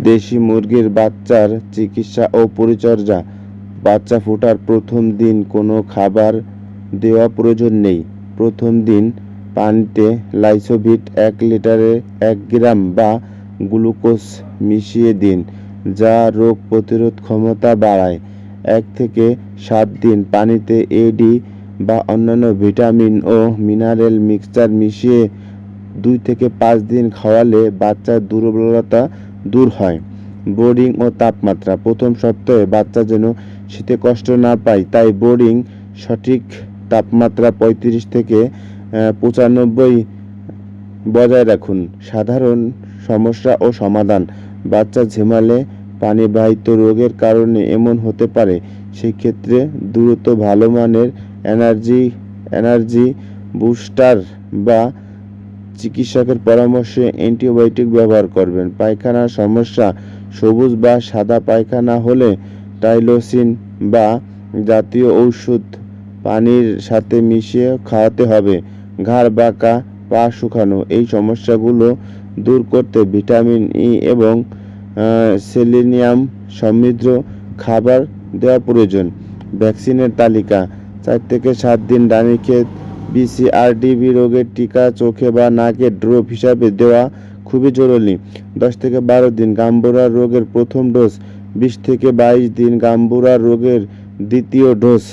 দেশি মুরগির বাচ্চার চিকিৎসা ও পরিচর্যা। বাচ্চা ফোটার প্রথম দিন কোনো খাবার দেওয়া প্রয়োজন নেই। প্রথম দিন পানিতে লাইসোভিট 1 লিটারে 1 গ্রাম বা গ্লুকোজ মিশিয়ে দিন, যা রোগ প্রতিরোধ ক্ষমতা বাড়ায়। 1 থেকে 7 দিন পানিতে এডি বা অন্যান্য ভিটামিন ও মিনারেল মিক্সচার মিশিয়ে 2 থেকে 5 দিন খাওয়ালে বাচ্চার দুর্বলতা দূর হয়। বোর্ডিং ও তাপমাত্রা। প্রথম সপ্তাহে বাচ্চা যেন শীতে কষ্ট না পায়, তাই বোর্ডিং সঠিক তাপমাত্রা 35 থেকে 95 বজায় রাখুন। সাধারণ সমস্যা ও সমাধান। বাচ্চা ঝিমালে পানিবাহিত রোগের কারণে এমন হতে পারে। সেক্ষেত্রে দ্রুত ভালো মানের এনার্জি বুস্টার বা চিকিৎসকের পরামর্শে অ্যান্টিবায়োটিক ব্যবহার করবেন। পায়খানার সমস্যা। সবুজ বা সাদা পায়খানা হলে টাইলোসিন বা জাতীয় ঔষধ পানির সাথে মিশিয়ে খাওয়াতে হবে। ঘাড় বাঁকা, পা শুকানো, এই সমস্যাগুলো দূর করতে ভিটামিন ই এবং সেলেনিয়াম সমৃদ্ধ খাবার দেওয়া প্রয়োজন। ভ্যাকসিনের তালিকা। 4 থেকে 7 দিন রানীক্ষেত বিসিআরডিবি রোগের টিকা চোখে বা নাকে ড্রপ হিসাবে দেওয়া খুবই জরুরি। 10 থেকে 12 দিন গাম্বুরা রোগের প্রথম ডোজ, 20 থেকে 22 দিন গাম্বুরা রোগের দ্বিতীয় ডোজ।